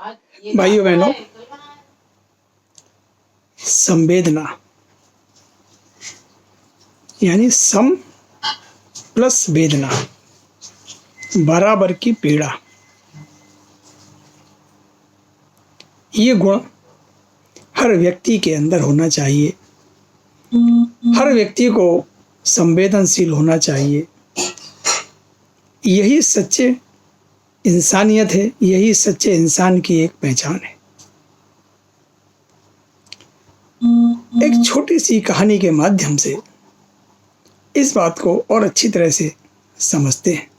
भाइयों बहनों, संवेदना यानी सम प्लस वेदना बराबर की पीड़ा, ये गुण हर व्यक्ति के अंदर होना चाहिए। हर व्यक्ति को संवेदनशील होना चाहिए। यही सच्चे इंसानियत है, यही सच्चे इंसान की एक पहचान है। एक छोटी सी कहानी के माध्यम से इस बात को और अच्छी तरह से समझते हैं।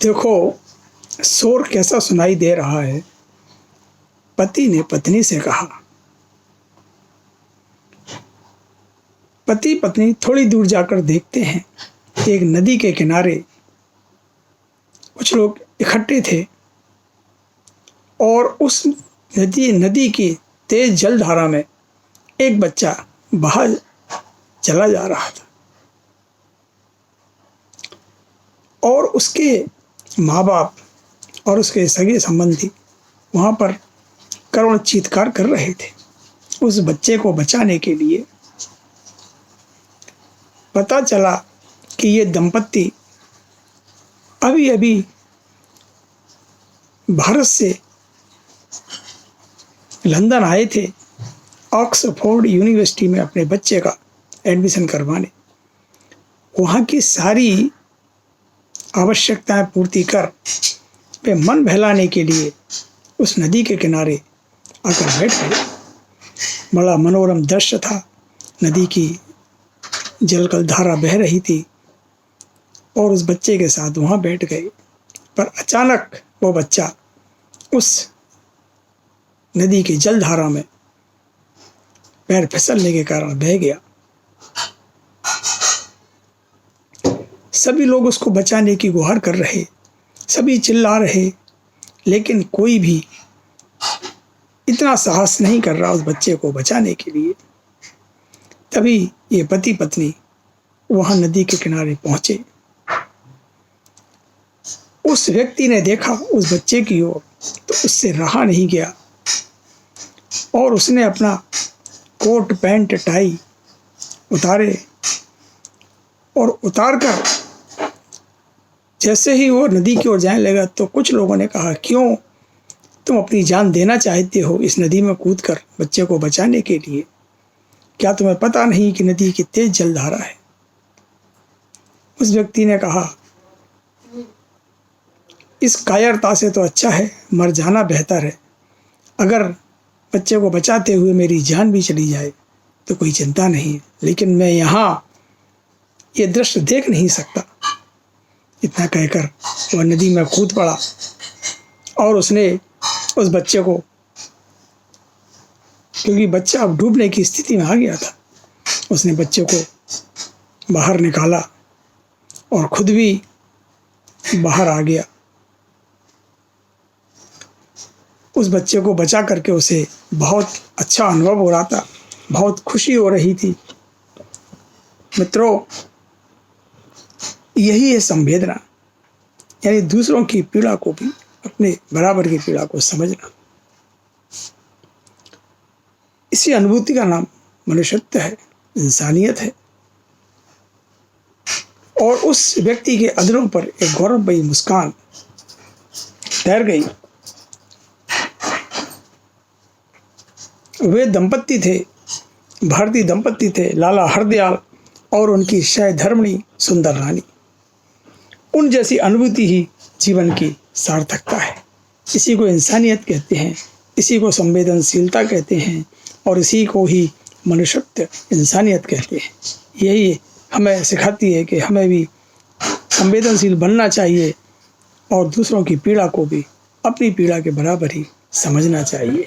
देखो शोर कैसा सुनाई दे रहा है। पति ने पत्नी से कहा। पति पत्नी थोड़ी दूर जाकर देखते हैं कि एक नदी के किनारे कुछ लोग इकट्ठे थे और उस नदी की तेज जलधारा में एक बच्चा बाहर चला जा रहा था और उसके माँ बाप और उसके सगे संबंधी वहाँ पर करुण चीत्कार कर रहे थे उस बच्चे को बचाने के लिए। पता चला कि ये दंपत्ति अभी अभी भारत से लंदन आए थे ऑक्सफोर्ड यूनिवर्सिटी में अपने बच्चे का एडमिशन करवाने। वहाँ की सारी आवश्यकताएं पूर्ति कर वे मन बहलाने के लिए उस नदी के किनारे आकर बैठ गए। बड़ा मनोरम दृश्य था। नदी की जलकल धारा बह रही थी और उस बच्चे के साथ वहाँ बैठ गए। पर अचानक वो बच्चा उस नदी की जलधारा में पैर फिसलने के कारण बह गया। सभी लोग उसको बचाने की गुहार कर रहे, सभी चिल्ला रहे, लेकिन कोई भी इतना साहस नहीं कर रहा उस बच्चे को बचाने के लिए। तभी ये पति पत्नी वहां नदी के किनारे पहुंचे। उस व्यक्ति ने देखा उस बच्चे की ओर तो उससे रहा नहीं गया और उसने अपना कोट पैंट टाई उतारे और उतारकर जैसे ही वो नदी की ओर जाने लगा तो कुछ लोगों ने कहा, क्यों तुम अपनी जान देना चाहते हो इस नदी में कूदकर बच्चे को बचाने के लिए? क्या तुम्हें पता नहीं कि नदी की तेज जलधारा है? उस व्यक्ति ने कहा, इस कायरता से तो अच्छा है मर जाना बेहतर है। अगर बच्चे को बचाते हुए मेरी जान भी चली जाए तो कोई चिंता नहीं, लेकिन मैं यहाँ ये दृश्य देख नहीं सकता। इतना कहकर वह नदी में कूद पड़ा और उसने उस बच्चे को, क्योंकि बच्चा अब डूबने की स्थिति में आ गया था, उसने बच्चे को बाहर निकाला और खुद भी बाहर आ गया। उस बच्चे को बचा करके उसे बहुत अच्छा अनुभव हो रहा था, बहुत खुशी हो रही थी। मित्रों, यही है संवेदना, यानी दूसरों की पीड़ा को भी अपने बराबर की पीड़ा को समझना। इसी अनुभूति का नाम मनुष्यत्व है, इंसानियत है। और उस व्यक्ति के अधरों पर एक गौरवमयी मुस्कान तैर गई। वे दंपत्ति थे, भारतीय दंपत्ति थे, लाला हरदयाल और उनकी सहधर्मिणी सुंदर रानी। उन जैसी अनुभूति ही जीवन की सार्थकता है। इसी को इंसानियत कहते हैं, इसी को संवेदनशीलता कहते हैं और इसी को ही मनुष्यत्व, इंसानियत कहते हैं। यही हमें सिखाती है कि हमें भी संवेदनशील बनना चाहिए और दूसरों की पीड़ा को भी अपनी पीड़ा के बराबर ही समझना चाहिए।